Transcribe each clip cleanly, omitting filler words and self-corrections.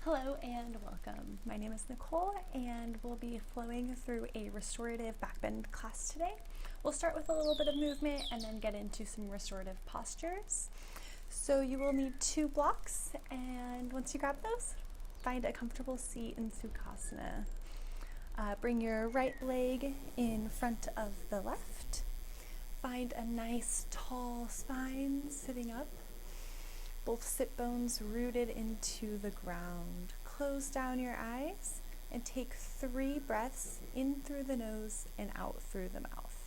Hello and welcome. My name is Nicole and we'll be flowing through a restorative backbend class today. We'll start with a little bit of movement and then get into some restorative postures. So you will need 2 blocks, and once you grab those, find a comfortable seat in Sukhasana. Bring your right leg in front of the left. Find a nice tall spine sitting up. Both sit bones rooted into the ground. Close down your eyes and take 3 breaths in through the nose and out through the mouth.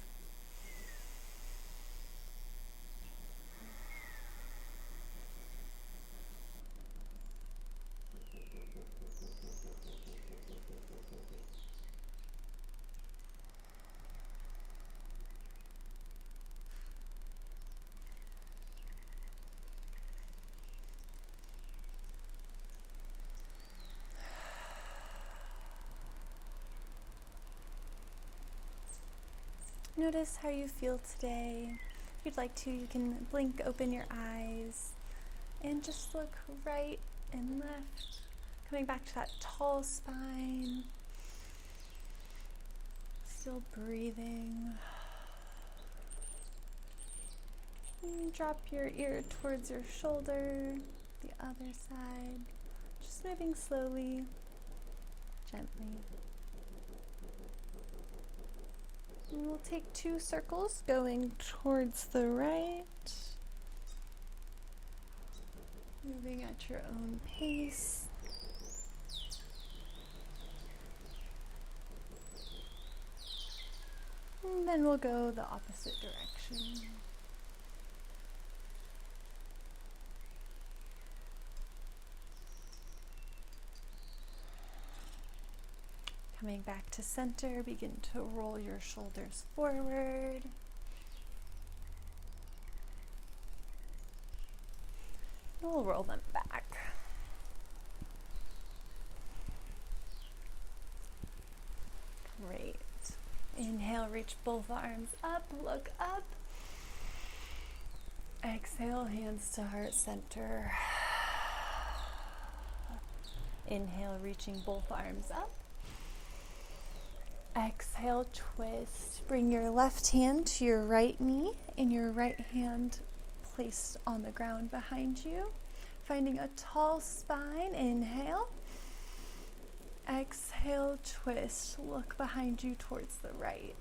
Notice how you feel today. If you'd like to, you can blink open your eyes and just look right and left, coming back to that tall spine. Still breathing. And drop your ear towards your shoulder, the other side. Just moving slowly, gently. And we'll take 2 circles going towards the right. Moving at your own pace. And then we'll go the opposite direction. Coming back to center, begin to roll your shoulders forward. And we'll roll them back. Great. Inhale, reach both arms up, look up. Exhale, hands to heart center. Inhale, reaching both arms up. Exhale, twist. Bring your left hand to your right knee and your right hand placed on the ground behind you. Finding a tall spine, inhale. Exhale, twist. Look behind you towards the right.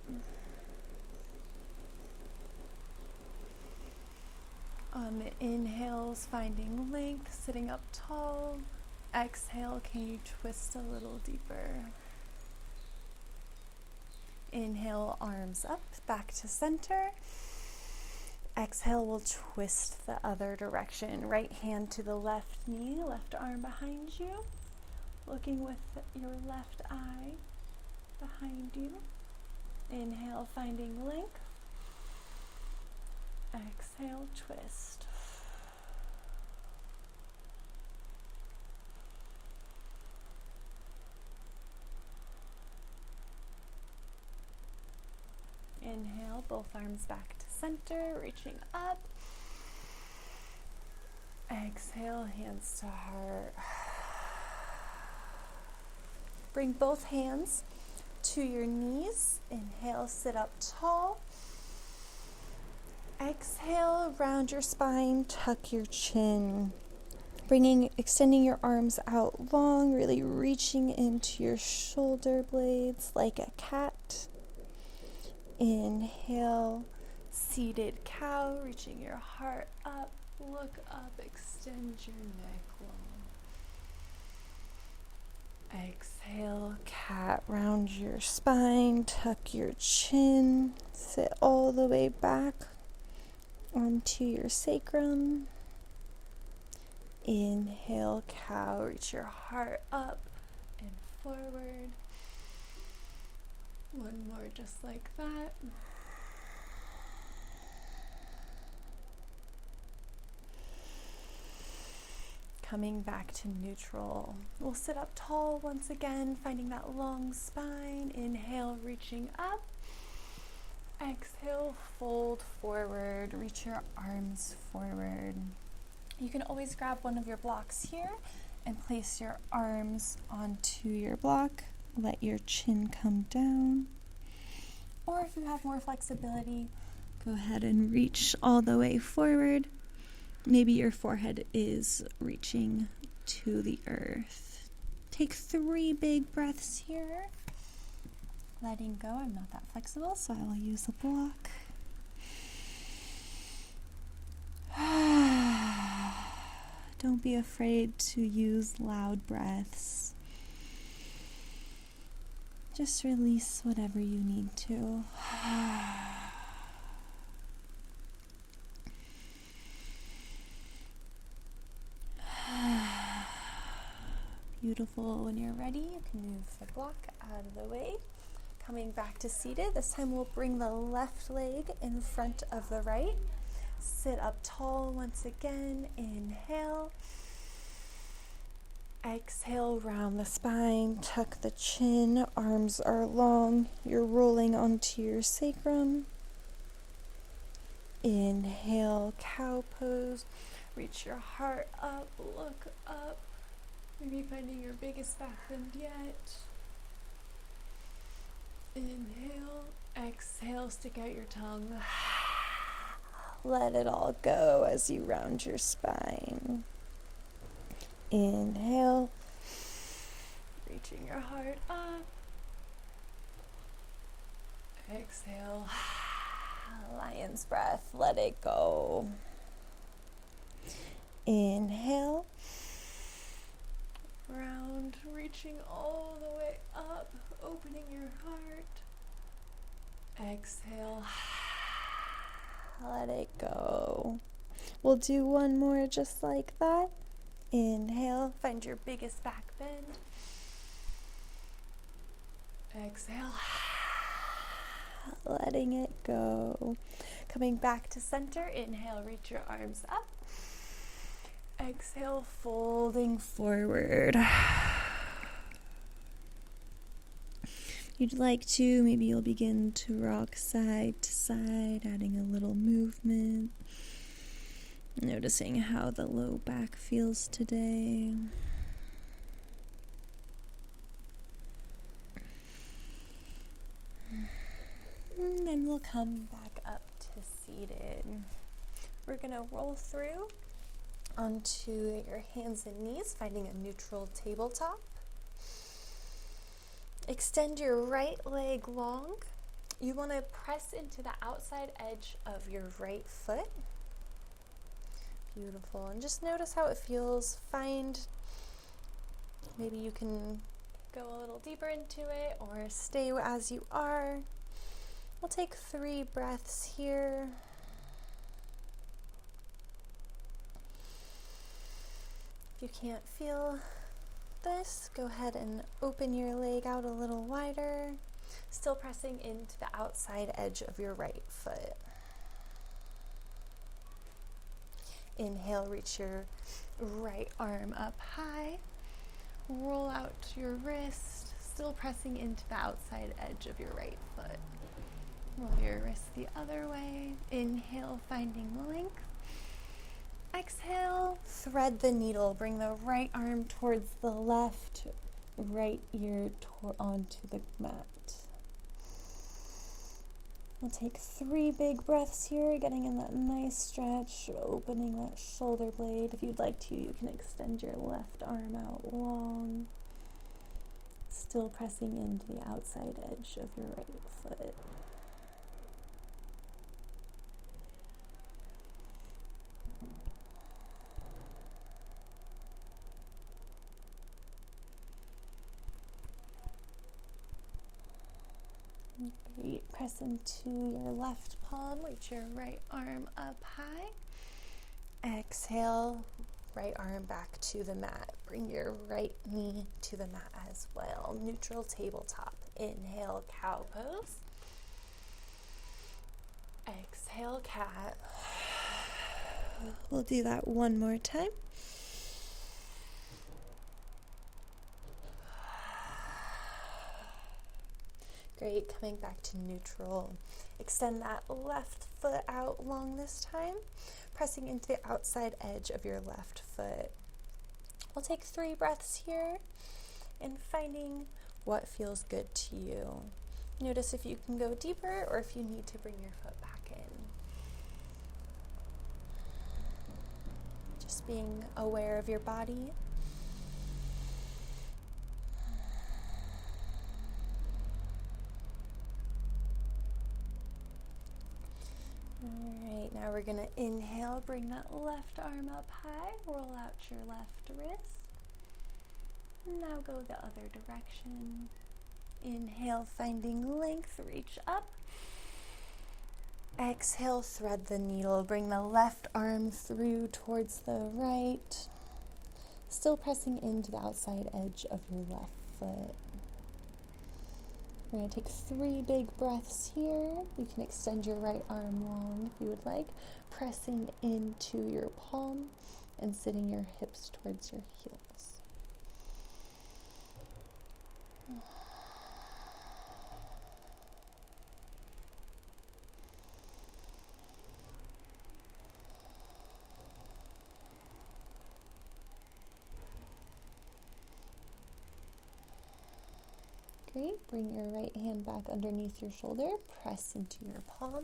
On the inhales, finding length, sitting up tall. Exhale, can you twist a little deeper? Inhale, arms up, back to center. Exhale, we'll twist the other direction. Right hand to the left knee, left arm behind you. Looking with your left eye behind you. Inhale, finding length. Exhale, twist. Inhale, both arms back to center, reaching up. Exhale, hands to heart. Bring both hands to your knees. Inhale, sit up tall. Exhale, round your spine, tuck your chin. Extending your arms out long, really reaching into your shoulder blades like a cat. Inhale, seated cow, reaching your heart up, look up, extend your neck long. Exhale, cat, round your spine, tuck your chin, sit all the way back onto your sacrum. Inhale, cow, reach your heart up and forward. One more just like that. Coming back to neutral. We'll sit up tall once again, finding that long spine. Inhale, reaching up. Exhale, fold forward, reach your arms forward. You can always grab one of your blocks here and place your arms onto your block. Let your chin come down. Or if you have more flexibility, go ahead and reach all the way forward. Maybe your forehead is reaching to the earth. Take 3 big breaths here. Letting go. I'm not that flexible, so I will use a block. Don't be afraid to use loud breaths. Just release whatever you need to. Beautiful. When you're ready, you can move the block out of the way. Coming back to seated. This time we'll bring the left leg in front of the right. Sit up tall once again. Inhale. Exhale, round the spine, tuck the chin, arms are long. You're rolling onto your sacrum. Inhale, cow pose. Reach your heart up, look up. Maybe finding your biggest back bend yet. Inhale, exhale, stick out your tongue. Let it all go as you round your spine. Inhale, reaching your heart up. Exhale, lion's breath, let it go. Inhale, round, reaching all the way up, opening your heart. Exhale, let it go. We'll do one more just like that. Inhale, find your biggest back bend. Exhale, letting it go. Coming back to center, inhale, reach your arms up. Exhale, folding forward. If you'd like to, maybe you'll begin to rock side to side, adding a little movement. Noticing how the low back feels today. And then we'll come back up to seated. We're going to roll through onto your hands and knees, finding a neutral tabletop. Extend your right leg long. You want to press into the outside edge of your right foot. Beautiful. And just notice how it feels. Maybe you can go a little deeper into it or stay as you are. We'll take 3 breaths here. If you can't feel this, go ahead and open your leg out a little wider, still pressing into the outside edge of your right foot. Inhale, reach your right arm up high. Roll out your wrist, still pressing into the outside edge of your right foot. Roll your wrist the other way. Inhale, finding length. Exhale, thread the needle. Bring the right arm towards the left, right ear onto the mat. We'll take 3 big breaths here, getting in that nice stretch, opening that shoulder blade. If you'd like to, you can extend your left arm out long, still pressing into the outside edge of your right foot. Great. Press into your left palm, reach your right arm up high. Exhale, right arm back to the mat. Bring your right knee to the mat as well. Neutral tabletop. Inhale, cow pose. Exhale, cat. We'll do that one more time. Great, coming back to neutral. Extend that left foot out long this time, pressing into the outside edge of your left foot. We'll take 3 breaths here and finding what feels good to you. Notice if you can go deeper or if you need to bring your foot back in. Just being aware of your body. Alright, now we're going to inhale, bring that left arm up high, roll out your left wrist. Now go the other direction. Inhale, finding length, reach up. Exhale, thread the needle, bring the left arm through towards the right. Still pressing into the outside edge of your left foot. We're going to take 3 big breaths here. You can extend your right arm long if you would like, pressing into your palm and sitting your hips towards your heels. Great. Bring your right hand back underneath your shoulder. Press into your palm.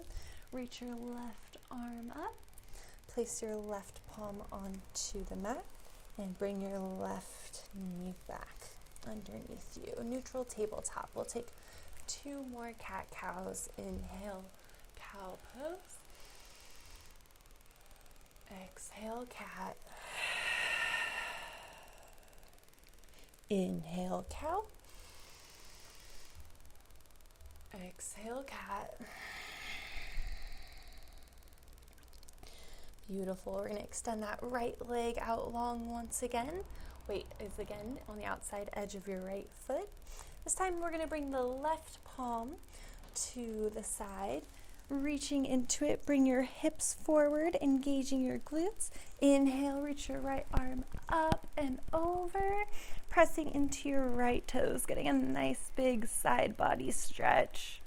Reach your left arm up. Place your left palm onto the mat and bring your left knee back underneath you. Neutral tabletop. We'll take 2 more cat-cows. Inhale, cow pose. Exhale, cat. Inhale, cow. Exhale, cat. Beautiful. We're going to extend that right leg out long once again. Weight is again on the outside edge of your right foot. This time we're going to bring the left palm to the side. Reaching into it, bring your hips forward, engaging your glutes. Inhale, reach your right arm up and over, pressing into your right toes, getting a nice big side body stretch.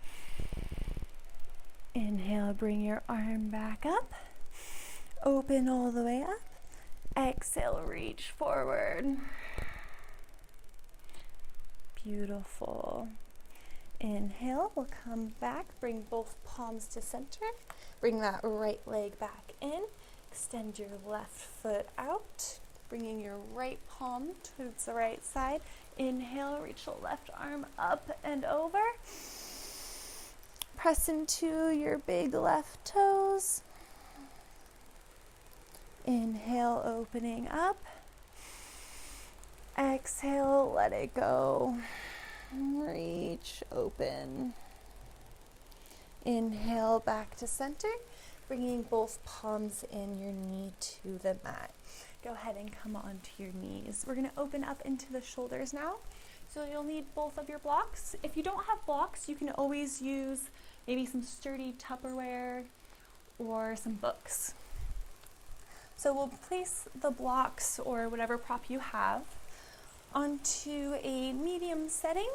Inhale, bring your arm back up, open all the way up. Exhale, reach forward. Beautiful. Inhale, we'll come back, bring both palms to center, bring that right leg back in, extend your left foot out, bringing your right palm towards the right side. Inhale, reach the left arm up and over, press into your big left toes. Inhale, opening up, exhale, let it go. Reach, open. Inhale, back to center, bringing both palms and your knee to the mat. Go ahead and come onto your knees. We're going to open up into the shoulders now. So you'll need both of your blocks. If you don't have blocks, you can always use maybe some sturdy Tupperware or some books. So we'll place the blocks or whatever prop you have onto a medium setting,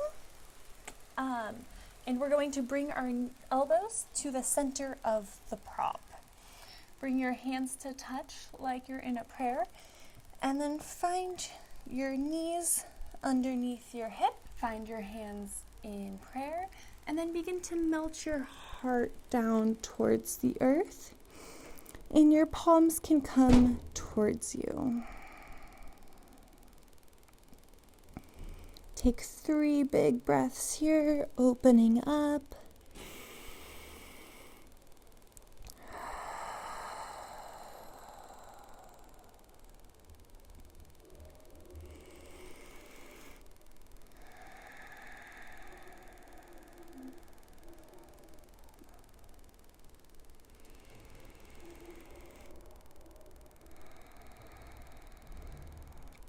and we're going to bring our elbows to the center of the prop. Bring your hands to touch like you're in a prayer, and then find your knees underneath your hip. Find your hands in prayer, and then begin to melt your heart down towards the earth, and your palms can come towards you. Take 3 big breaths here, opening up.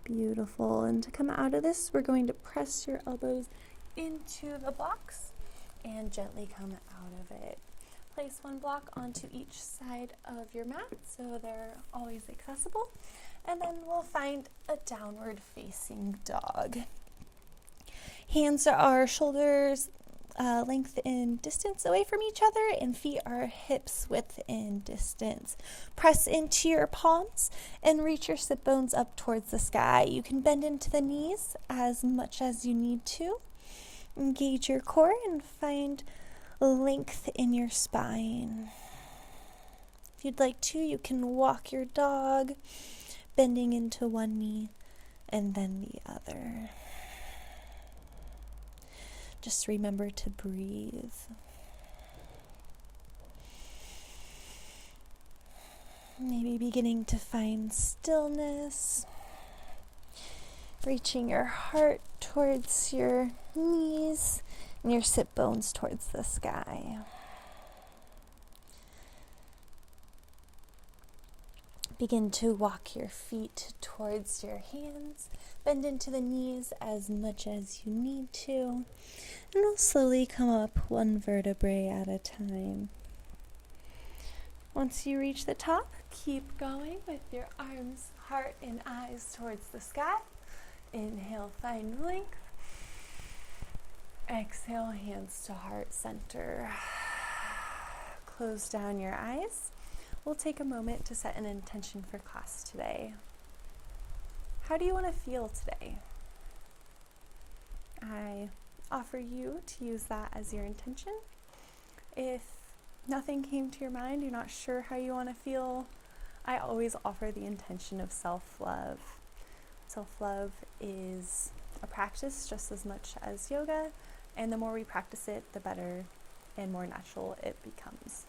Beautiful. And to come out of this, we're going to press your elbows into the blocks and gently come out of it. Place one block onto each side of your mat so they're always accessible. And then we'll find a downward facing dog. Hands to our shoulders, length in distance away from each other, and feet are hips width in distance. Press into your palms and reach your sit bones up towards the sky. You can bend into the knees as much as you need to. Engage your core and find length in your spine. If you'd like to, you can walk your dog, bending into one knee and then the other. Just remember to breathe. Maybe beginning to find stillness. Reaching your heart towards your knees and your sit bones towards the sky. Begin to walk your feet towards your hands. Bend into the knees as much as you need to. And we'll slowly come up one vertebrae at a time. Once you reach the top, keep going with your arms, heart, and eyes towards the sky. Inhale, find length. Exhale, hands to heart center. Close down your eyes. We'll take a moment to set an intention for class today. How do you want to feel today? I offer you to use that as your intention. If nothing came to your mind, you're not sure how you want to feel, I always offer the intention of self-love. Self-love is a practice just as much as yoga, and the more we practice it, the better and more natural it becomes.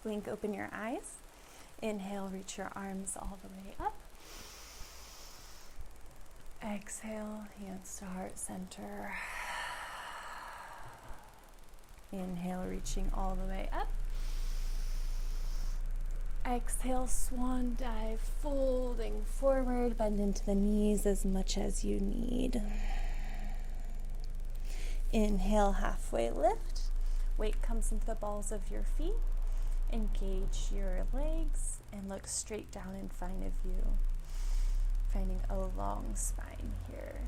Blink open your eyes. Inhale, reach your arms all the way up. Exhale, hands to heart center. Inhale, reaching all the way up. Exhale, swan dive, folding forward, bend into the knees as much as you need. Inhale, halfway lift. Weight comes into the balls of your feet. Engage your legs and look straight down in front of you, finding a long spine here.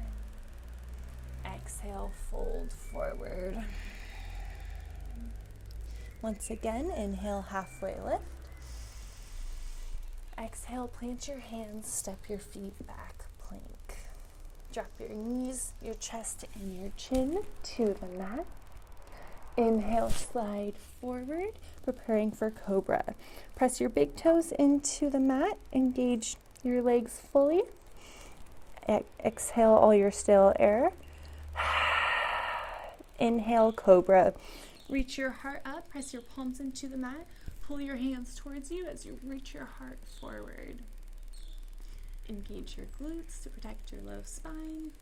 Exhale, fold forward. Once again, inhale, halfway lift. Exhale, plant your hands, step your feet back, plank. Drop your knees, your chest, and your chin to the mat. Inhale, slide forward, preparing for cobra. Press your big toes into the mat, engage your legs fully. Exhale all your stale air. Inhale, cobra. Reach your heart up, press your palms into the mat, pull your hands towards you as you reach your heart forward. Engage your glutes to protect your low spine.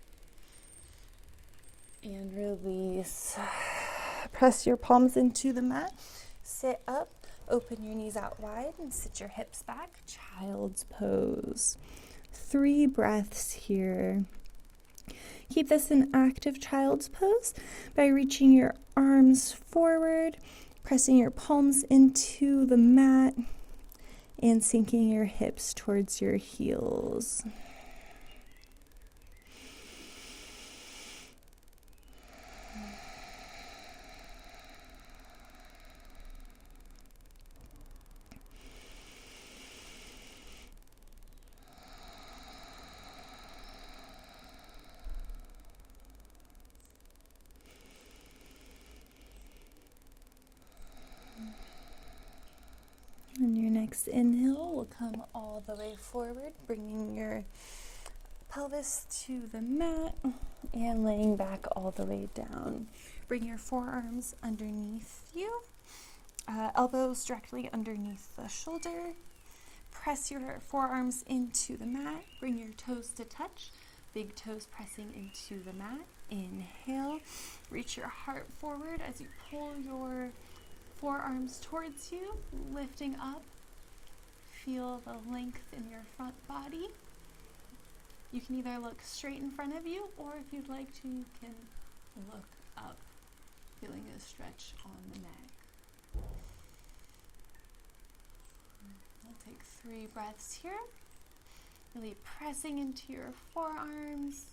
And release. Press your palms into the mat, sit up, open your knees out wide and sit your hips back, child's pose. 3 breaths here. Keep this an active child's pose by reaching your arms forward, pressing your palms into the mat, and sinking your hips towards your heels. On your next inhale, we'll come all the way forward, bringing your pelvis to the mat and laying back all the way down. Bring your forearms underneath you, elbows directly underneath the shoulder. Press your forearms into the mat, bring your toes to touch, big toes pressing into the mat. Inhale, reach your heart forward as you pull your forearms towards you, lifting up. Feel the length in your front body. You can either look straight in front of you, or if you'd like to, you can look up, feeling a stretch on the neck. We'll take 3 breaths here. Really pressing into your forearms.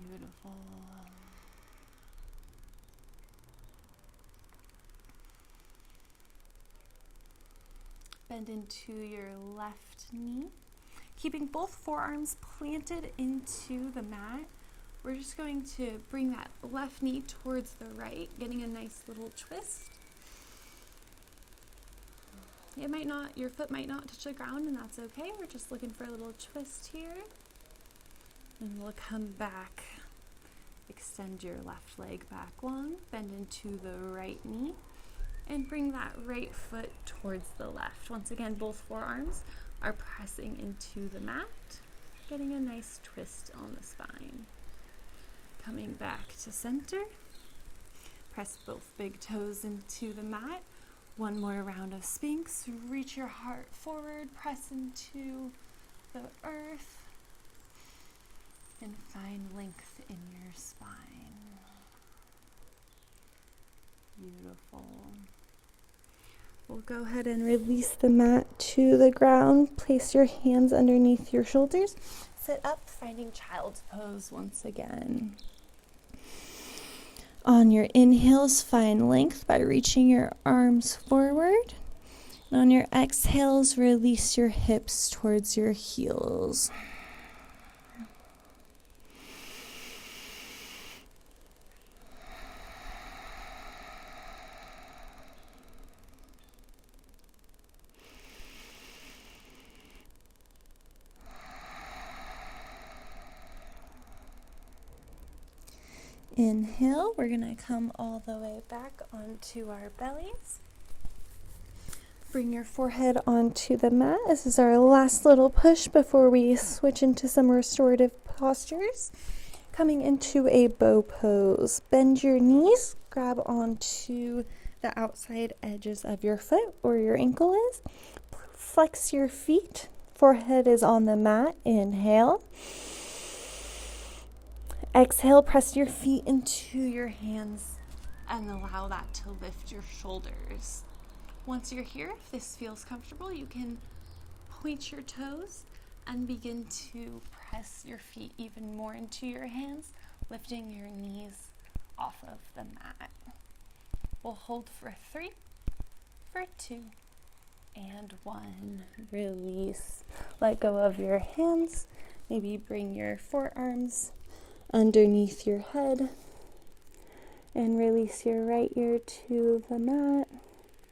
Beautiful. Bend into your left knee. Keeping both forearms planted into the mat, we're just going to bring that left knee towards the right, getting a nice little twist. Your foot might not touch the ground, and that's okay. We're just looking for a little twist here. And we'll come back. Extend your left leg back long, bend into the right knee, and bring that right foot towards the left. Once again, both forearms are pressing into the mat, getting a nice twist on the spine. Coming back to center, press both big toes into the mat. One more round of Sphinx. Reach your heart forward, press into the earth, and find length in your spine. Beautiful. We'll go ahead and release the mat to the ground. Place your hands underneath your shoulders. Sit up, finding child's pose once again. On your inhales, find length by reaching your arms forward. And on your exhales, release your hips towards your heels. Inhale, we're going to come all the way back onto our bellies. Bring your forehead onto the mat. This is our last little push before we switch into some restorative postures. Coming into a bow pose. Bend your knees, grab onto the outside edges of your foot where your ankle is. Flex your feet. Forehead is on the mat. Inhale. Exhale, press your feet into your hands and allow that to lift your shoulders. Once you're here, if this feels comfortable, you can point your toes and begin to press your feet even more into your hands, lifting your knees off of the mat. We'll hold for 3, for 2, and 1. Release. Let go of your hands. Maybe bring your forearms underneath your head and release your right ear to the mat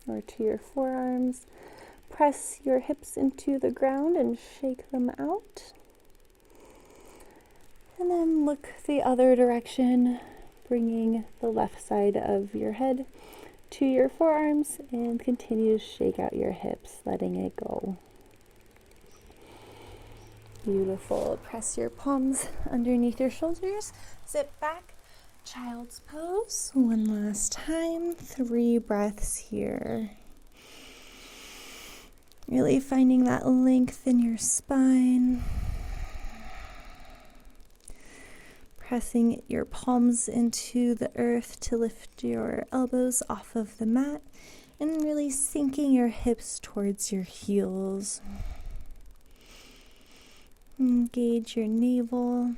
or to your forearms. Press your hips into the ground and shake them out. And then look the other direction, bringing the left side of your head to your forearms and continue to shake out your hips, letting it go. Beautiful. Press your palms underneath your shoulders. Sit back. Child's pose. One last time. 3 breaths here. Really finding that length in your spine. Pressing your palms into the earth to lift your elbows off of the mat. And really sinking your hips towards your heels. Engage your navel.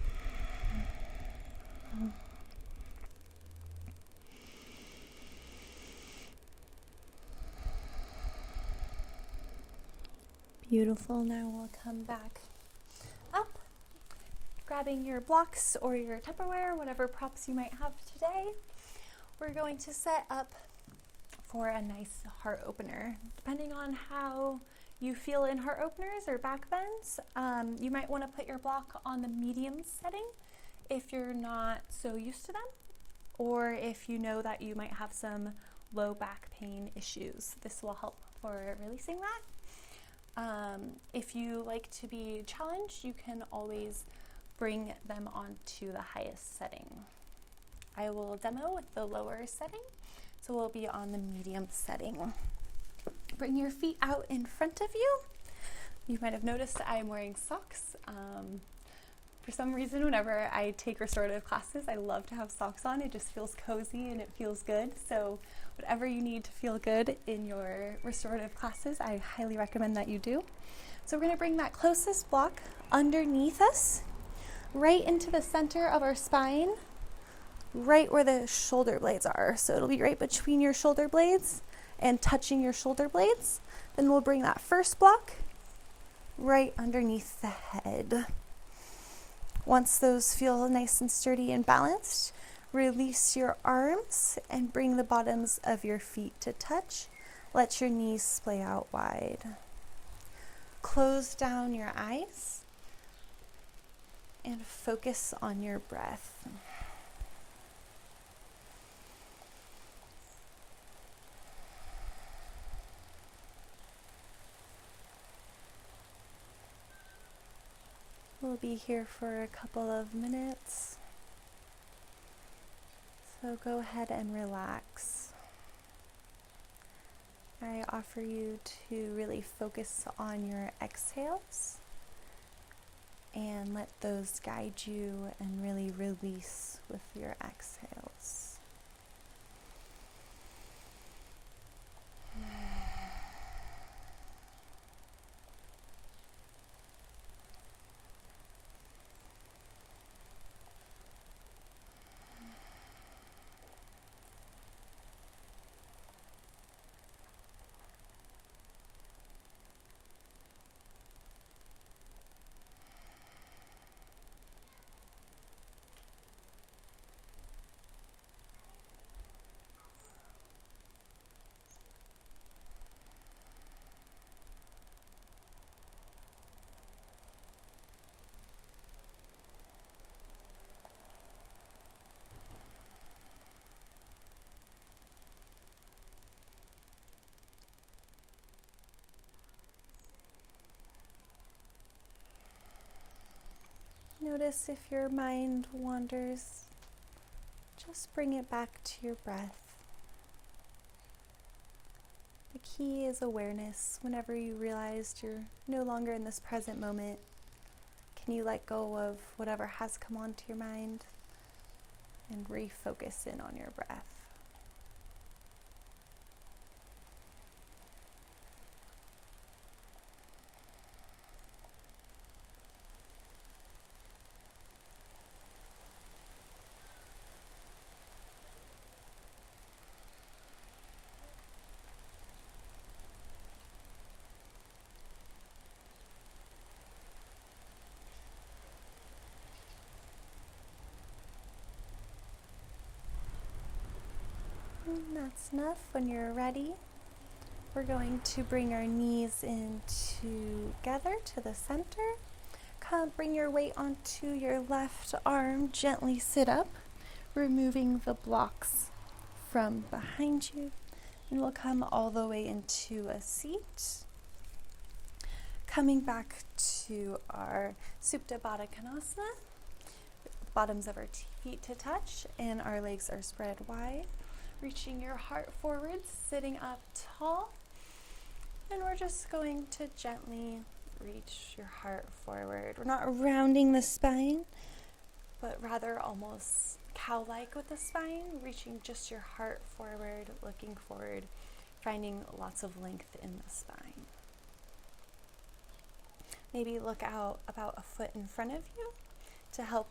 Beautiful. Now we'll come back up, grabbing your blocks or your Tupperware, whatever props you might have today. We're going to set up for a nice heart opener. Depending on how you feel in heart openers or backbends, you might want to put your block on the medium setting if you're not so used to them, or if you know that you might have some low back pain issues. This will help for releasing that. If you like to be challenged, you can always bring them onto the highest setting. I will demo with the lower setting, so we'll be on the medium setting. Bring your feet out in front of you. You might have noticed I'm wearing socks. For some reason, whenever I take restorative classes, I love to have socks on. It just feels cozy and it feels good. So whatever you need to feel good in your restorative classes, I highly recommend that you do. So we're going to bring that closest block underneath us, right into the center of our spine, right where the shoulder blades are. So it'll be right between your shoulder blades and touching your shoulder blades. Then we'll bring that first block right underneath the head. Once those feel nice and sturdy and balanced, release your arms and bring the bottoms of your feet to touch. Let your knees splay out wide. Close down your eyes and focus on your breath. We'll be here for a couple of minutes, so go ahead and relax. I offer you to really focus on your exhales and let those guide you and really release with your exhales. Notice if your mind wanders, just bring it back to your breath. The key is awareness. Whenever you realize you're no longer in this present moment, can you let go of whatever has come onto your mind and refocus in on your breath? And that's enough. When you're ready, we're going to bring our knees in together to the center. Bring your weight onto your left arm, gently sit up, removing the blocks from behind you, and we'll come all the way into a seat. Coming back to our Supta Baddha Konasana, bottoms of our feet to touch and our legs are spread wide. Reaching your heart forward, sitting up tall, and we're just going to gently reach your heart forward. We're not rounding the spine, but rather almost cow-like with the spine, reaching just your heart forward, looking forward, finding lots of length in the spine. Maybe look out about a foot in front of you to help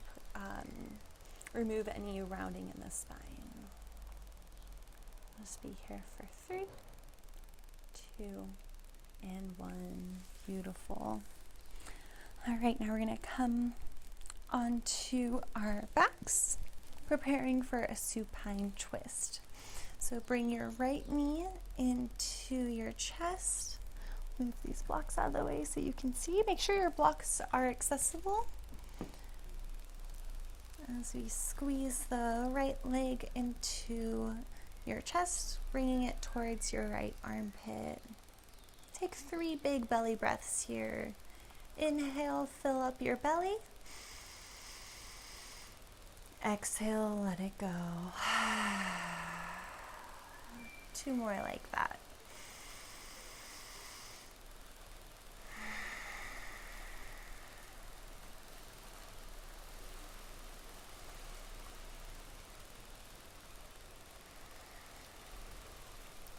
remove any rounding in the spine. Just be here for 3, 2, and 1. Beautiful. All right, now we're going to come onto our backs, preparing for a supine twist. So bring your right knee into your chest. Move these blocks out of the way so you can see. Make sure your blocks are accessible. As we squeeze the right leg into your chest, bringing it towards your right armpit. Take 3 big belly breaths here. Inhale, fill up your belly. Exhale, let it go. 2 more like that.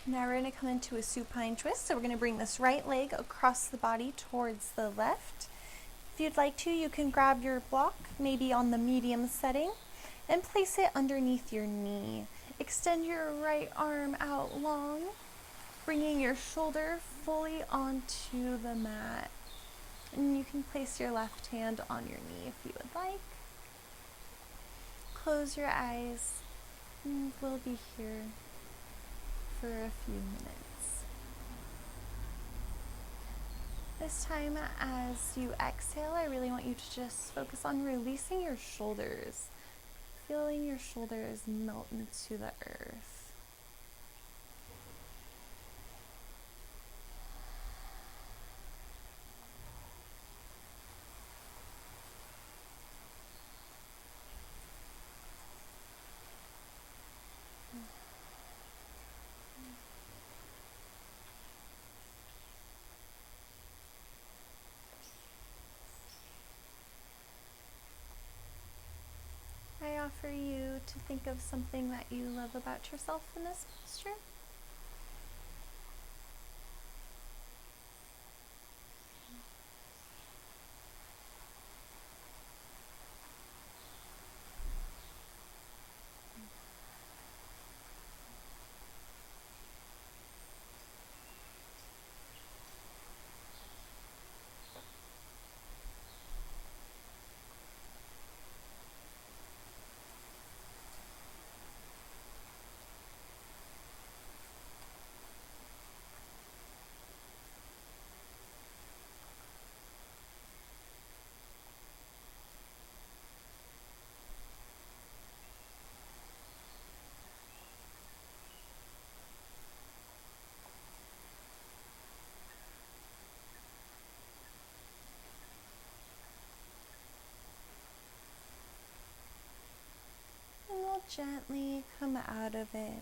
Now we're going to come into a supine twist. So we're going to bring this right leg across the body towards the left. If you'd like to, you can grab your block, maybe on the medium setting, and place it underneath your knee. Extend your right arm out long. bringing your shoulder fully onto the mat. And you can place your left hand on your knee if you would like. Close your eyes, and we'll be here for a few minutes. This time, as you exhale, I really want you to just focus on releasing your shoulders, feeling your shoulders melt into the earth. I offer you to think of something that you love about yourself in this posture. And we'll gently come out of it,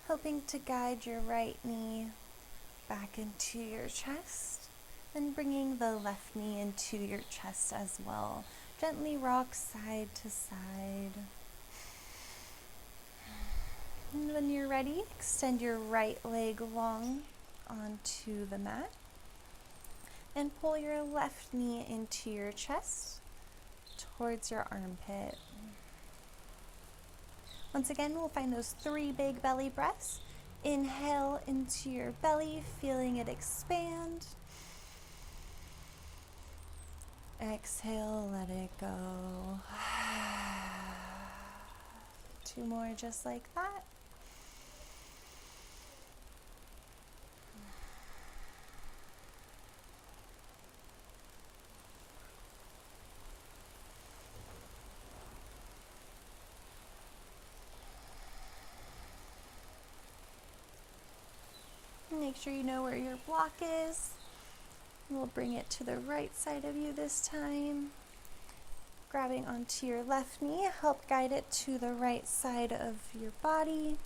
hoping to guide your right knee back into your chest, and bringing the left knee into your chest as well. Gently rock side to side. And when you're ready, extend your right leg long onto the mat and pull your left knee into your chest towards your armpit. Once again, we'll find those 3 big belly breaths. Inhale into your belly, feeling it expand. Exhale, let it go. 2 more just like that. Make sure you know where your block is. We'll bring it to the right side of you this time. Grabbing onto your left knee, help guide it to the right side of your body.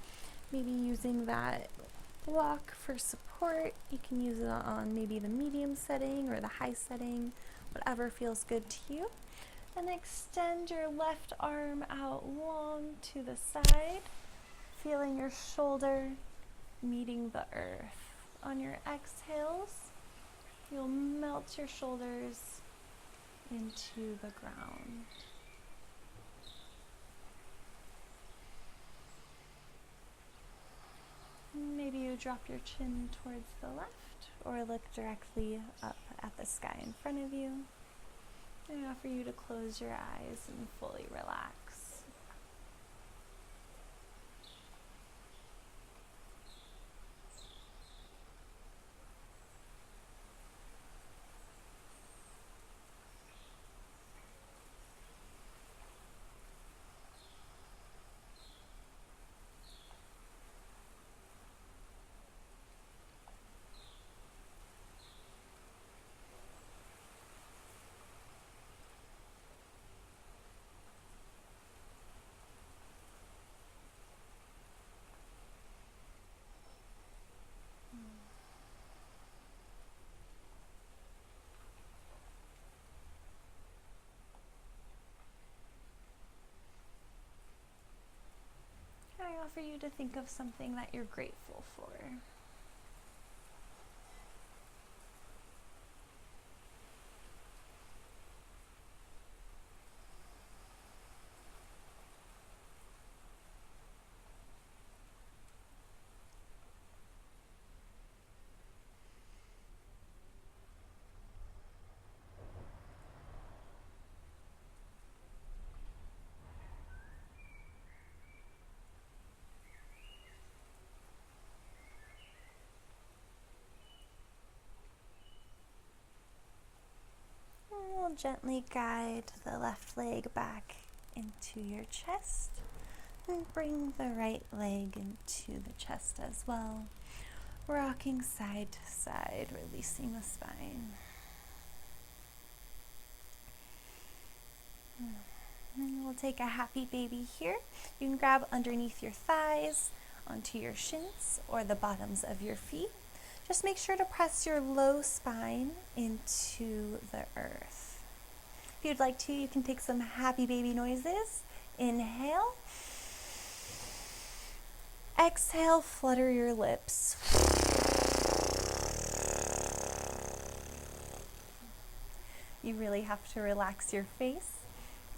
Maybe using that block for support. You can use it on maybe the medium setting or the high setting, whatever feels good to you. And extend your left arm out long to the side, feeling your shoulder meeting the earth. On your exhales, you'll melt your shoulders into the ground. Maybe you drop your chin towards the left or look directly up at the sky in front of you. I offer you to close your eyes and fully relax. I offer you to think of something that you're grateful for. gently guide the left leg back into your chest and bring the right leg into the chest as well, rocking side to side, releasing the spine. And we'll take a happy baby here. You can grab underneath your thighs, onto your shins, or the bottoms of your feet. Just make sure to press your low spine into the earth. If you'd like to, you can take some happy baby noises. Inhale. Exhale, flutter your lips. You really have to relax your face.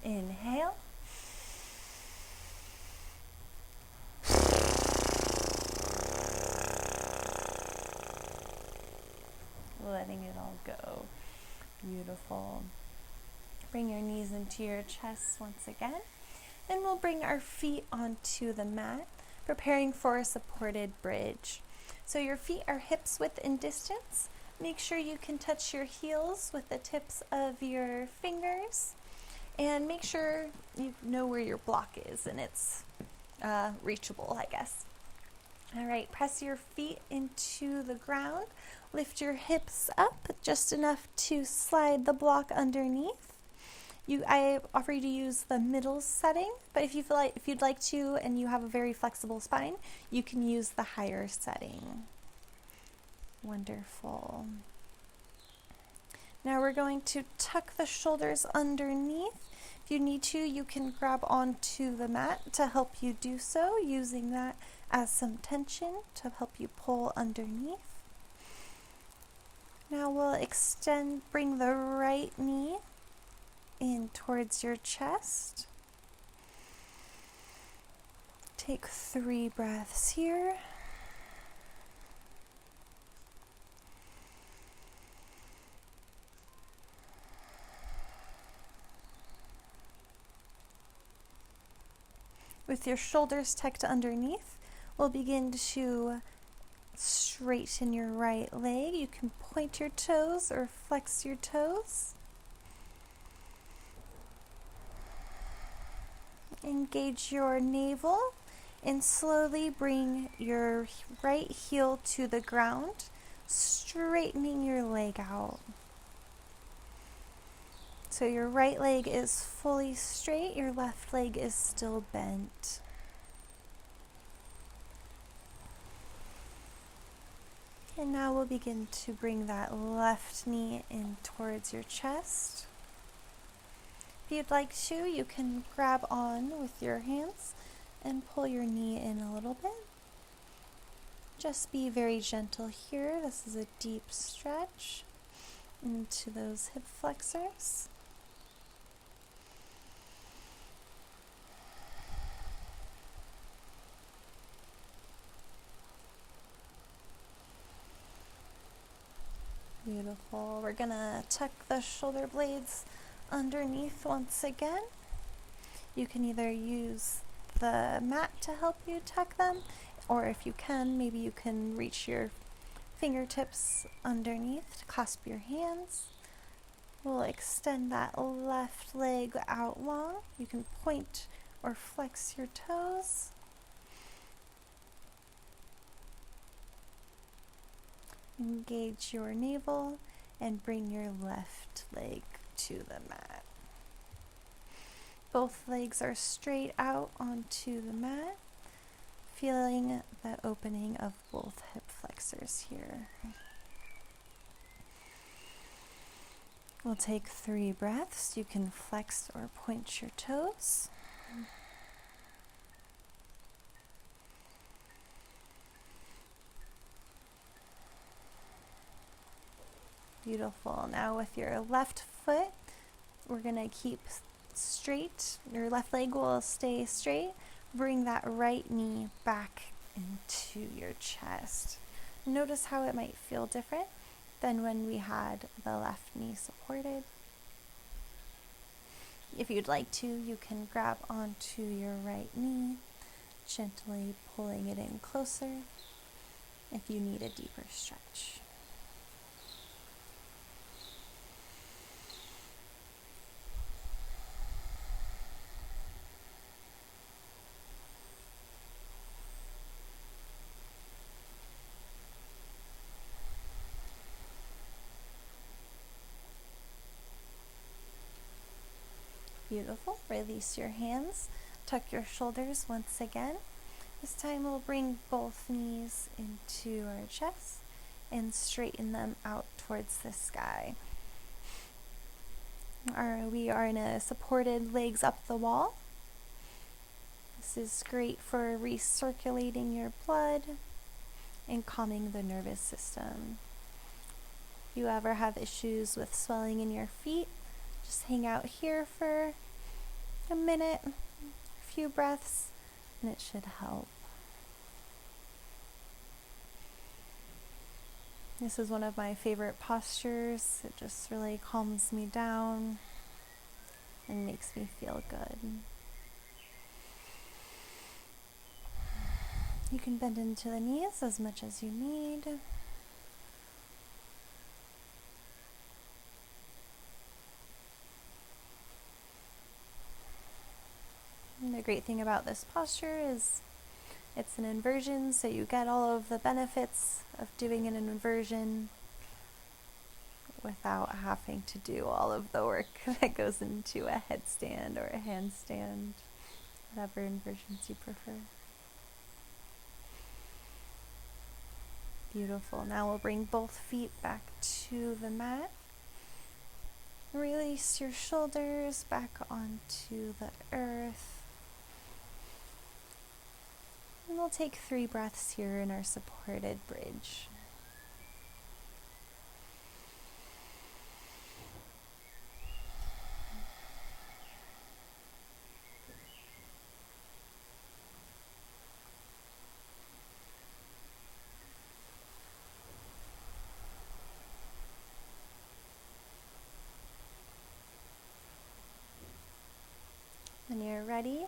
Inhale. Letting it all go. Beautiful. Bring your knees into your chest once again. And we'll bring our feet onto the mat, preparing for a supported bridge. So your feet are hips width in distance. Make sure you can touch your heels with the tips of your fingers. And make sure you know where your block is and it's reachable, I guess. All right, press your feet into the ground. Lift your hips up just enough to slide the block underneath. I offer you to use the middle setting, but if you'd like to and you have a very flexible spine, you can use the higher setting. Wonderful. Now we're going to tuck the shoulders underneath. If you need to, you can grab onto the mat to help you do so, using that as some tension to help you pull underneath. Now we'll bring the right knee in towards your chest. Take 3 breaths here. With your shoulders tucked underneath, we'll begin to straighten your right leg. You can point your toes or flex your toes. Engage your navel and slowly bring your right heel to the ground, straightening your leg out. So your right leg is fully straight, your left leg is still bent. And now we'll begin to bring that left knee in towards your chest. If you'd like to, you can grab on with your hands and pull your knee in a little bit. Just be very gentle here. This is a deep stretch into those hip flexors. Beautiful. We're gonna tuck the shoulder blades underneath once again. You can either use the mat to help you tuck them, or if you can, maybe you can reach your fingertips underneath to clasp your hands. We'll extend that left leg out long. You can point or flex your toes. Engage your navel and bring your left leg to the mat. Both legs are straight out onto the mat, feeling the opening of both hip flexors here. We'll take 3 breaths. You can flex or point your toes. Beautiful. Now with your left foot, we're going to keep straight. Your left leg will stay straight. Bring that right knee back into your chest. Notice how it might feel different than when we had the left knee supported. If you'd like to, you can grab onto your right knee, gently pulling it in closer if you need a deeper stretch. Beautiful. Release your hands. Tuck your shoulders once again. This time we'll bring both knees into our chest and straighten them out towards the sky. We are in a supported legs up the wall. This is great for recirculating your blood and calming the nervous system. If you ever have issues with swelling in your feet, just hang out here for a minute, a few breaths, and it should help. This is one of my favorite postures. It just really calms me down and makes me feel good. You can bend into the knees as much as you need. And the great thing about this posture is it's an inversion, so you get all of the benefits of doing an inversion without having to do all of the work that goes into a headstand or a handstand, whatever inversions you prefer. Beautiful. Now we'll bring both feet back to the mat. Release your shoulders back onto the earth. And we'll take 3 breaths here in our supported bridge. When you're ready,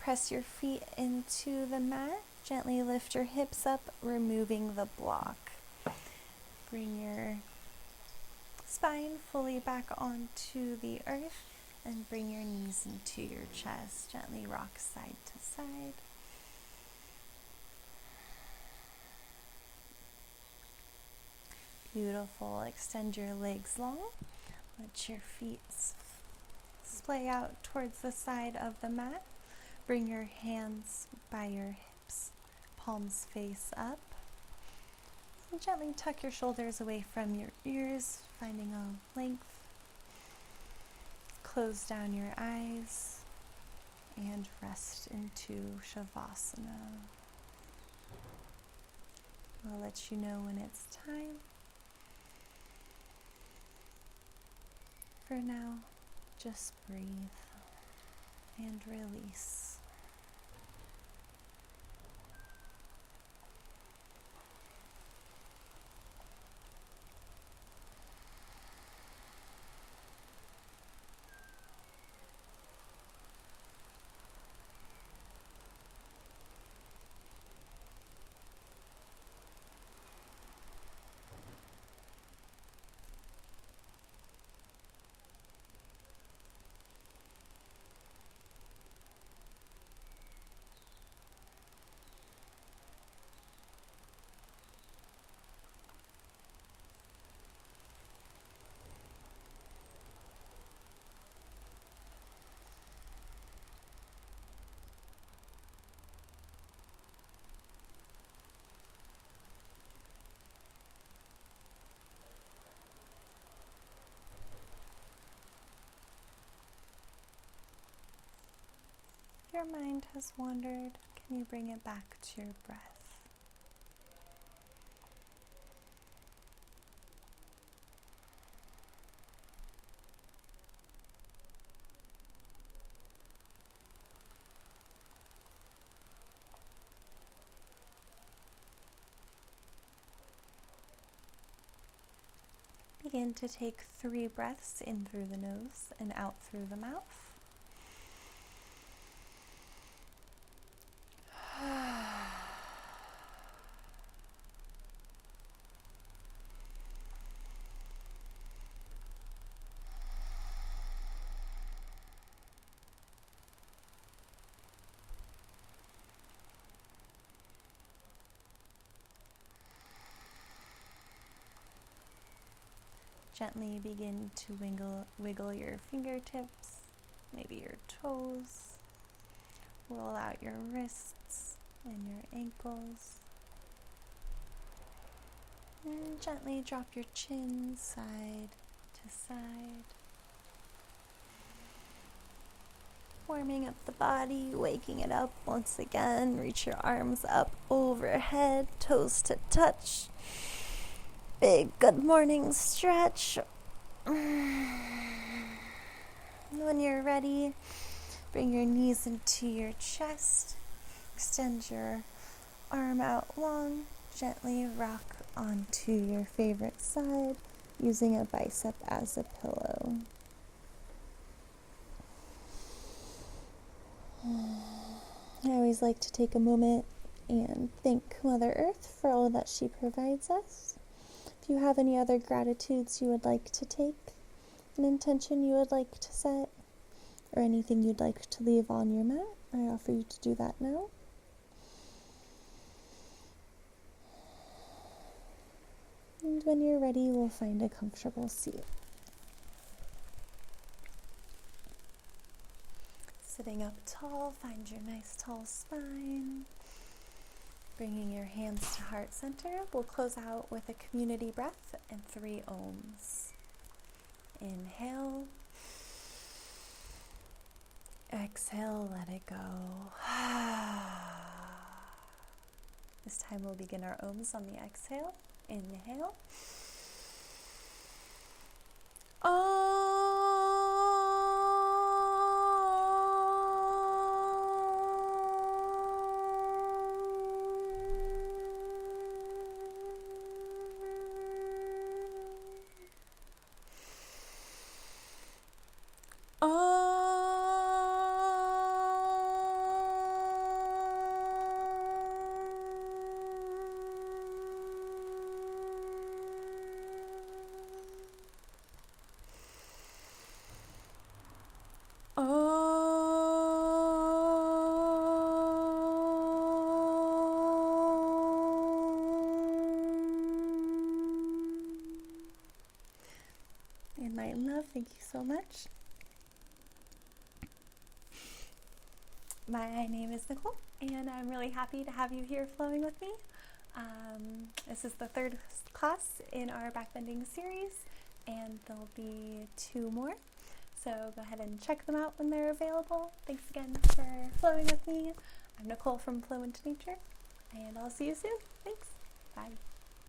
press your feet into the mat. Gently lift your hips up, removing the block. Bring your spine fully back onto the earth and bring your knees into your chest. Gently rock side to side. Beautiful. Extend your legs long. Let your feet splay out towards the side of the mat. Bring your hands by your hips, palms face up. And gently tuck your shoulders away from your ears, finding a length. Close down your eyes and rest into Shavasana. I'll let you know when it's time. For now, just breathe and release. If your mind has wandered, can you bring it back to your breath? Begin to take 3 breaths in through the nose and out through the mouth. Gently begin to wiggle your fingertips maybe your toes. Roll out your wrists and your ankles. And gently drop your chin side to side. Warming up the body, waking it up once again. Reach your arms up overhead, toes to touch. Big good morning stretch. When you're ready, bring your knees into your chest. Extend your arm out long. Gently rock onto your favorite side, using a bicep as a pillow. I always like to take a moment and thank Mother Earth for all that she provides us. If you have any other gratitudes you would like to take, an intention you would like to set, or anything you'd like to leave on your mat, I offer you to do that now. And when you're ready, we'll find a comfortable seat. Sitting up tall, find your nice tall spine. Bringing your hands to heart center, we'll close out with a community breath and 3 ohms. Inhale. Exhale, let it go. This time we'll begin our ohms on the exhale. Inhale. And my love, thank you so much. My name is Nicole, and I'm really happy to have you here flowing with me. This is the 3rd class in our backbending series, and there'll be 2 more. So go ahead and check them out when they're available. Thanks again for flowing with me. I'm Nicole from Flow into Nature, and I'll see you soon. Thanks. Bye.